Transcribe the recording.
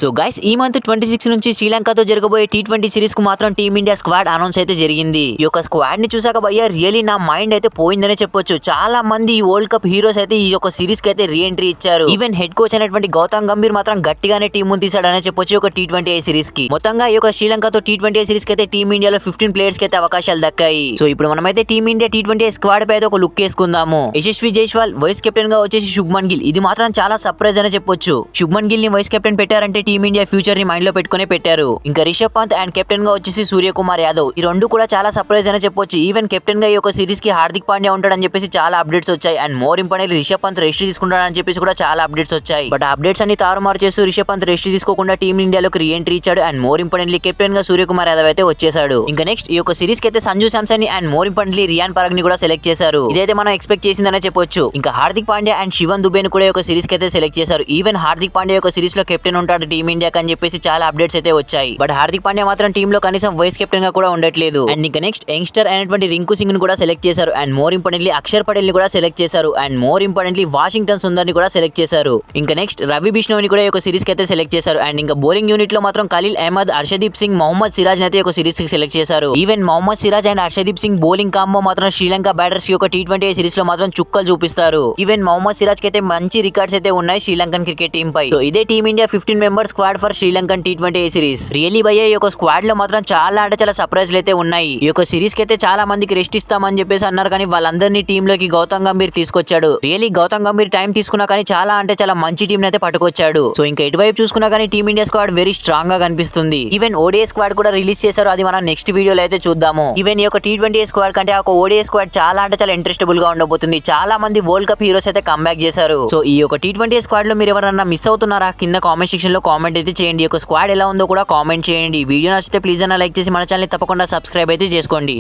So guys ఈ month 26 నుంచి శ్రీలంకతో జరగబోయే T20 సిరీస్ కు మాత్రం టీమిండియా స్క్వాడ్ అనౌన్స్ అయితే జరిగింది. ఈ యొక్క స్క్వాడ్ ని చూసాక భయ్యా రియల్లీ నా మైండ్ అయితే పోయిందనే చెప్పొచ్చు. చాలా మంది ఈ వరల్డ్ కప్ హీరోస్ అయితే ఈ యొక్క సిరీస్ కి అయితే రీ ఎంట్రీ ఇచ్చారు. ఈవెన్ హెడ్ కోచ్ అయినటువంటి గౌతమ్ గంభీర్ మాత్రం గట్టిగానే టీం ముందు తీసాడనే చెప్పొచ్చు. ఒక T20 సిరీస్ కి మొత్తంగా ఈ యొక్క శ్రీలంకతో T20 సిరీస్ కి అయితే టీమిండియాలో 15 ప్లేయర్స్ కి అయితే అవకాశాలు దక్కాయి. సో ఇప్పుడు మనమైతే టీమిండియా T20 స్క్వాడ్ పై అయితే ఒక లుక్ వేసుకుందాము. యశస్వి జైస్వాల్ వైస్ కెప్టెన్ గా వచ్చేసి శుభ్మన్ గిల్, ఇది మాత్రం చాలా సర్ప్రైజ్ అనే చెప్పొచ్చు. శుభ్మన్ గిల్ ని వైస్ కెప్టెన్ పెట్టారంటే టీమిండియా ఫ్యూచర్ ని మైండ్ లో పెట్టుకునే పెట్టారు. ఇంకా రిషబ్ పంత్ అండ్ కెప్టెన్ గా వచ్చేసి సూర్యకుమార్ యాదవ్, ఈ రెండు కూడా చాలా సర్ప్రైజ్ అనే చెప్పొచ్చు. ఈవెన్ కెప్టెన్ గా ఈ యొక్క సిరీస్ కి హార్దిక్ పాండ్యా ఉంటాడని చెప్పేసి చాలా అప్డేట్స్ వచ్చాయి. And more important Rishabh Pant rest తీసుకుంటాడని చెప్పేసి కూడా చాలా అప్డేట్స్ వచ్చాయి. బట్ అప్డేట్స్ అన్ని తారుమారు చేస్తూ రిషబ్ పంత్ రెస్ట్ తీసుకోకుండా టీమ్ ఇండియాలోకి రీ ఎంట్రీ ఇచ్చాడు. అండ్ మోర్ ఇంపార్టెంట్లీ కెప్టెన్ గా సూర్యకుమార్ యాదవ్ అయితే వచ్చేసాడు. ఇంకా నెక్స్ట్ ఈ యొక్క సిరీస్ కి అయితే సంజు శాంసన్ ని and more importantly Riyan Parag ని కూడా సెలెక్ట్ చేశారు. ఇదైతే మనం ఎక్స్పెక్ట్ చేసిందనే చెప్పొచ్చు. ఇంకా హార్దిక్ పాండ్యా అండ్ శివన్ దుబే ని కూడా ఒక సిరీస్ కి అయితే సెలెక్ట్ చేశారు. ఈవెన్ హార్దిక్ పాండ్యా ఒక సిరీస్ లో కెప్టెన్ ఉంటాడు టీమ్ ఇండియా అని చెప్పేసి చాలా అప్డేట్స్ అయితే వచ్చాయి. బట్ హార్దిక్ పాండ్యా మాత్రం టీమ్ లో కనీసం వైస్ కెప్టెన్ గా కూడా ఉండట్లేదు. అండ్ ఇంకా నెక్స్ట్ యంగ్స్టర్ అయినటువంటి రింకు సింగ్ ని కూడా సెలెక్ట్ చేశారు. And more importantly Axar Patel ని కూడా సెలెక్ట్ చేశారు. And more importantly Washington Sundar ని కూడా సెలెక్ట్ చేశారు. ఇంకా నెక్స్ట్ రవి బిష్ణోయ్ ని కూడా ఒక సిరీస్ కి అయితే సెలెక్ట్ చేశారు. అండ్ ఇంకా బౌలింగ్ యూనిట్ లో మాత్రం ఖలీల్ అహ్మద్, హర్షదీప్ సింగ్, మొహమ్మద్ సిరాజ్ ని అయితే ఒక సిరీస్ కి సెలెక్ట్ చేశారు. Even Mohammed Siraj and Arshdeep Singh bowling combo మాత్రం శ్రీలంక బ్యాటర్స్ యొక్క T20 సిరీస్ లో మాత్రం చుక్కలు చూపిస్తారు. ఈవెన్ మొహమ్మద్ సిరాజ్ కి అయితే మంచి రికార్డ్స్ అయితే ఉన్నాయి శ్రీలంకన్ క్రికెట్ టీం పై. సో ఇదే team India 15 members squad for Sri Lankan T20 series. Really భయ్యా ఈ యొక్క స్క్వాడ్ లో మాత్రం చాలా అంటే చాలా సర్ప్రైజ్లు అయితే ఉన్నాయి. ఈ యొక్క సిరీస్ కి అయితే చాలా మందికి రెస్ట్ ఇస్తామని చెప్పేసి అన్నారు, కానీ వాళ్ళందరినీ టీమ్ లోకి గౌతమ్ గంభీర్ తీసుకొచ్చాడు. రియల్లీ గౌతమ్ గంభీర్ టైం తీసుకున్నా కానీ చాలా అంటే చాలా మంచి టీం అయితే పట్టుకొచ్చాడు. సో ఇంకా ఎటువైపు చూసుకున్నా కానీ team India squad very strong గా కనిపిస్తుంది. ఈవెన్ ఓడిఐ స్క్వాడ్ కూడా రిలీజ్ చేశారు, అది మనం నెక్స్ట్ వీడియోలో అయితే చూద్దాము. ఈవెన్ ఈ యొక్క T20 స్క్వాడ్ కంటే ఒక ఓడిఐ స్క్వాడ్ చాలా అంటే చాలా ఇంట్రెస్టబుల్ గా ఉండబోతుంది. చాలా మంది వరల్డ్ కప్ హీరోస్ అయితే కంబ్యాక్ చేశారు. సో ఈ యొక్క T20 స్క్వాడ్ లో మీరు ఎవరన్నా మిస్ అవుతున్నారా? కింద కామెంట్ సెక్షన్ లో కామెంట్ అయితే చేయండి. ఈ యొక్క స్క్వాడ్ ఎలా ఉందో కూడా కామెంట్ చేయండి. వీడియో నచ్చితే ప్లీజ్ అన్న లైక్ చేసి మన ఛానల్ తప్పకుండా సబ్స్క్రైబ్ అయితే చేసుకోండి.